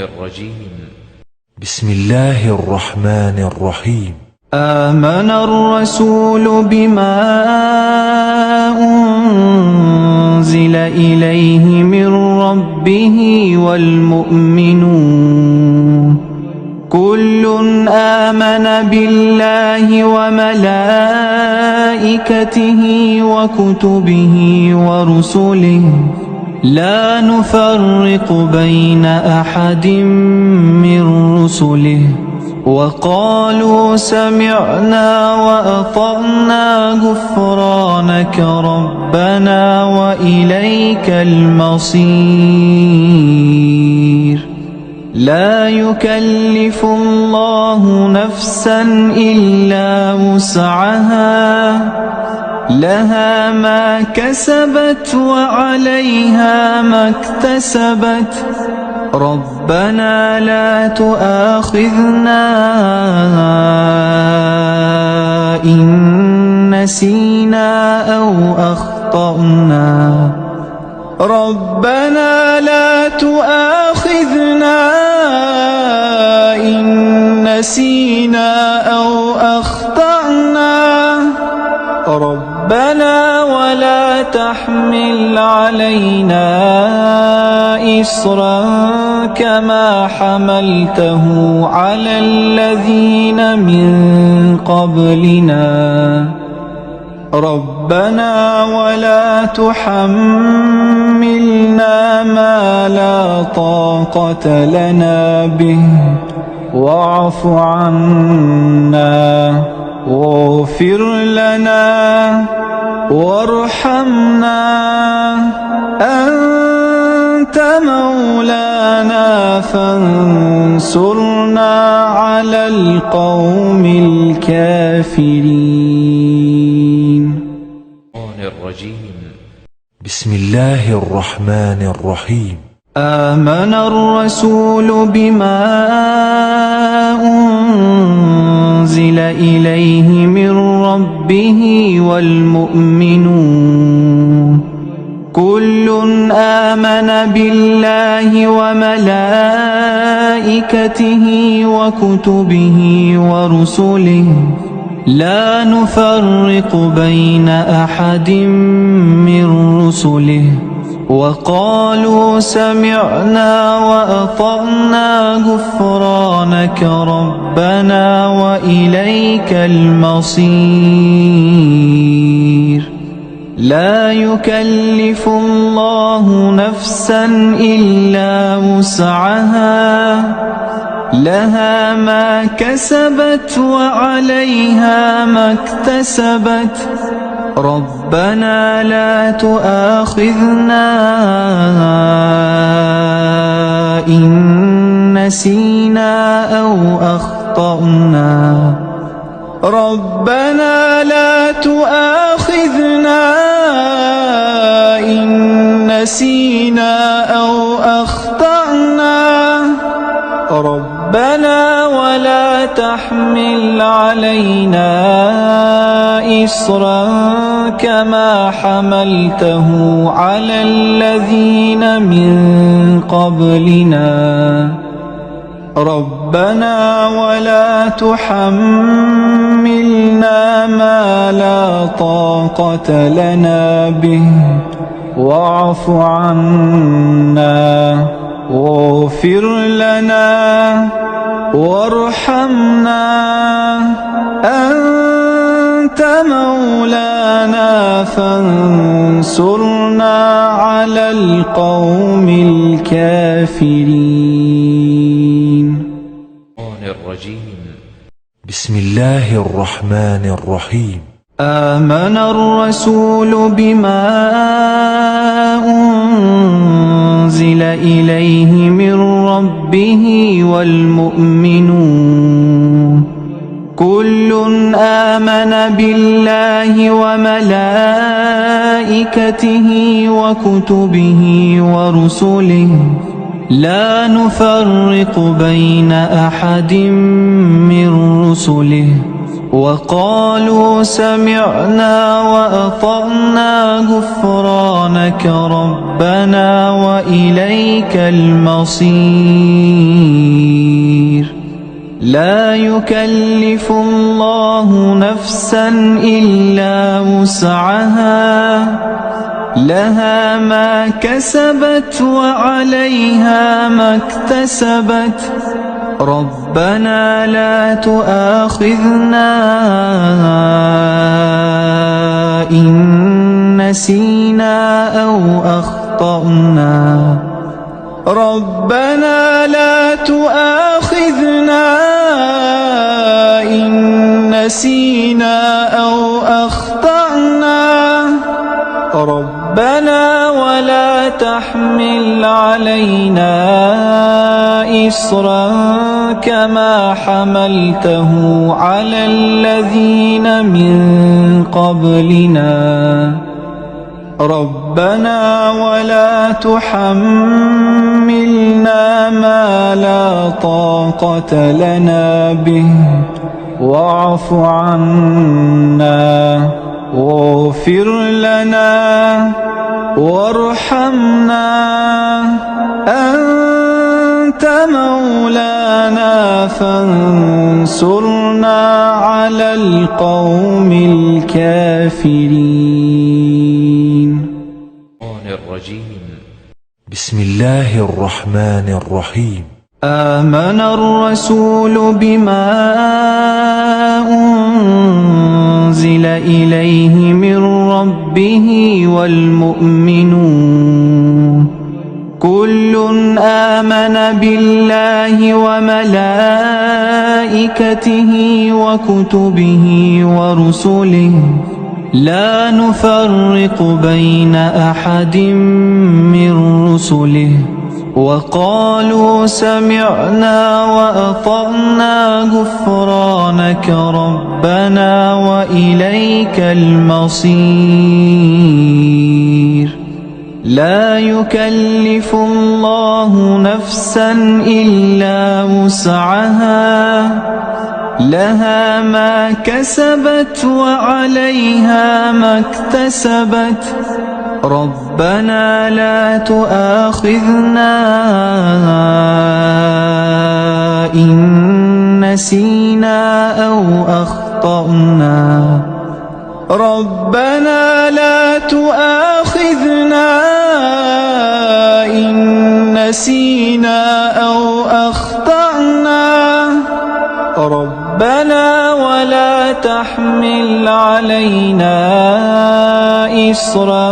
الرجيم. بسم الله الرحمن الرحيم. آمن الرسول بما أنزل إليه من ربه والمؤمنون كل آمن بالله وملائكته وكتبه ورسله لا نفرق بين أحد من رسله وقالوا سمعنا وأطعنا غفرانك ربنا وإليك المصير. لا يكلف الله نفسا إلا وسعها لها ما كسبت وعليها ما اكتسبت ربنا لا تؤاخذنا إن نسينا أو أخطأنا ربنا لا تؤاخذنا إن نسينا أو أخطأنا ربنا ولا تحمل علينا إصرا كما حملته على الذين من قبلنا ربنا ولا تحملنا ما لا طاقة لنا به واعف عنا واغفر لنا وارحمنا أنت مولانا فانصرنا على القوم الكافرين. الرجيم. بسم الله الرحمن الرحيم. آمن الرسول بما أنزل إليه من ربه والمؤمنون كل آمن بالله وملائكته وكتبه ورسله لا نفرق بين أحد من رسله وقالوا سمعنا وأطعنا غفرانك ربنا وإليك المصير. لا يكلف الله نفسا إلا وسعها لها ما كسبت وعليها ما اكتسبت ربنا لا تؤاخذنا إن نسينا أو أخطأنا ربنا لا تؤاخذنا إن نسينا أو أخطأنا ربنا ولا تحمل علينا إصرا كما حملته على الذين من قبلنا ربنا ولا تحملنا ما لا طاقة لنا به واعف عنا واغفر لنا وارحمنا أنت مولانا فانصرنا على القوم الكافرين. الرجيم. بسم الله الرحمن الرحيم. آمن الرسول بما أنزل إليه من ربه والمؤمنون كل آمن بالله وملائكته وكتبه ورسله لا نفرق بين أحد من رسله وقالوا سمعنا وأطعنا غفرانك ربنا وإليك المصير. لا يكلف الله نفسا إلا وسعها لها ما كسبت وعليها ما اكتسبت ربنا لا تؤاخذنا إن نسينا أو أخطأنا ربنا لا تؤاخذنا إن نسينا أو أخطأنا ربنا ولا تحمل علينا إصرا كما حملته على الذين من قبلنا ربنا ولا تحملنا ما لا طاقة لنا به واعف عنا واغفر لنا وارحمنا أنت مولانا فانصرنا على القوم الكافرين. الرجيم. بسم الله الرحمن الرحيم. آمن الرسول بما أنزل إليه من ربه والمؤمنون كل آمن بالله وملائكته وكتبه ورسله لا نفرق بين أحد من رسله وقالوا سمعنا وأطعنا غفرانك ربنا وإليك المصير. لا يكلف الله نفسا إلا وسعها لها ما كسبت وعليها ما اكتسبت ربنا لا تؤاخذنا إن نسينا أو أخطأنا ربنا لا تؤاخذنا إن نسينا أو أخطأنا ربنا ولا تحمل علينا إصرا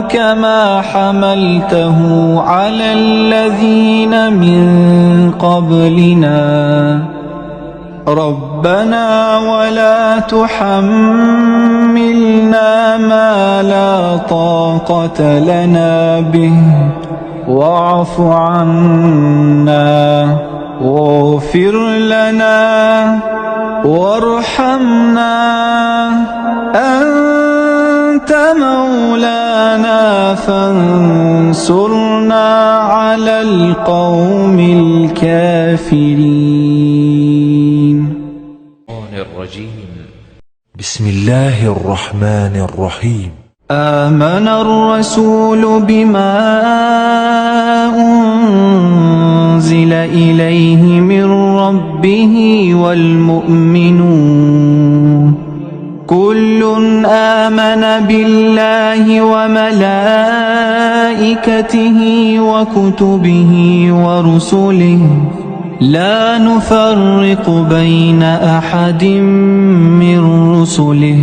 كما حملته على الذين من قبلنا ربنا ولا تحملنا ما لا طاقة لنا به واعف عنا واغفر لنا وارحمنا أنت مولانا فانصرنا على القوم الكافرين. الرجيم. بسم الله الرحمن الرحيم. آمن الرسول بما أنزل إليه من ربه والمؤمنون كل آمن بالله وملائكته وكتبه ورسله لا نفرق بين أحد من رسله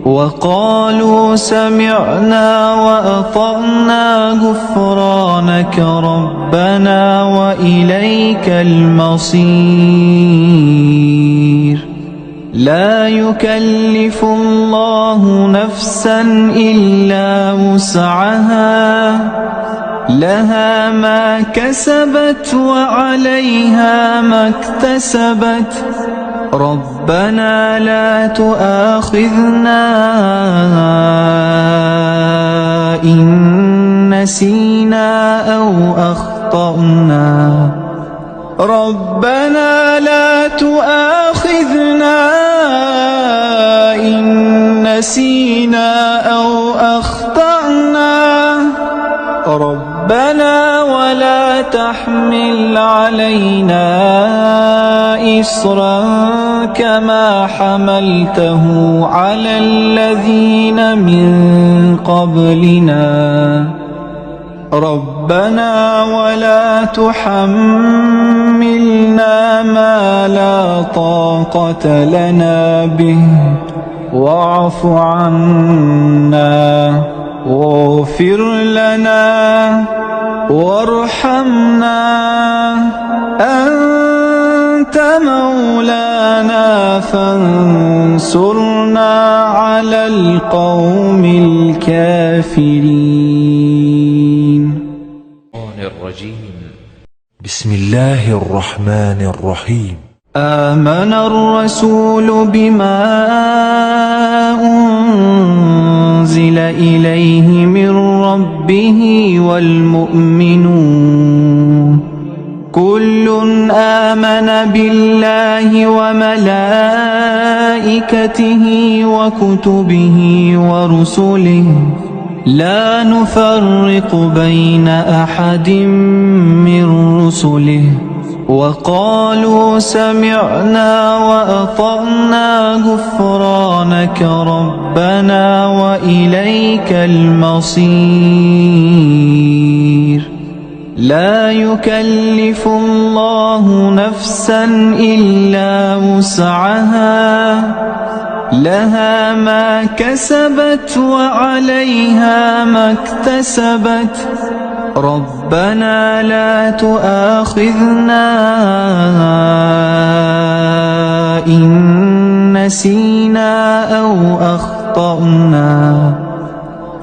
وقالوا سمعنا وأطعنا غفرانك ربنا وإليك المصير. لا يكلف الله نفسا إلا وسعها لها ما كسبت وعليها ما اكتسبت ربنا لا تؤاخذنا إن نسينا أو أخطأنا ربنا لا تؤاخذنا إن نسينا أو أخطأنا ربنا ولا تحمل علينا إصرا كما حملته على الذين من قبلنا ربنا ولا تحملنا ما لا طاقة لنا به واعف عنا واغفر لنا وارحمنا أنت مولانا فانصرنا على القوم الكافرين. بسم الله الرحمن الرحيم. آمن الرسول بما أنزل إليه من ربه والمؤمنون كل آمن بالله وملائكته وكتبه ورسله لا نفرق بين أحد من رسله وقالوا سمعنا وأطعنا غفرانك ربنا وإليك المصير. لا يكلف الله نفسا إلا وسعها لها ما كسبت وعليها ما اكتسبت ربنا لا تؤاخذنا إن نسينا أو أخطأنا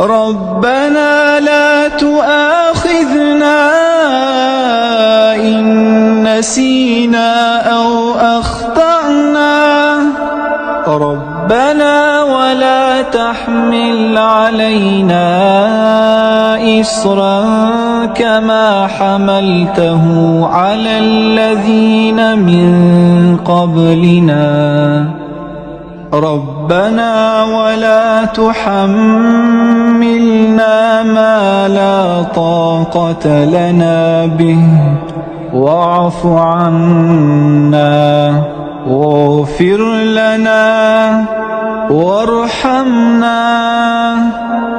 ربنا لا تؤاخذنا إن نسينا أو أخطأنا ربنا ولا تحمل علينا إصرا كما حملته على الذين من قبلنا ربنا ولا تحملنا ما لا طاقة لنا به واعف عنا واغفر لنا وارحمنا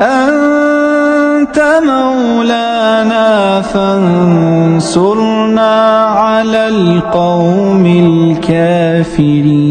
أنت مولانا فانصرنا على القوم الكافرين.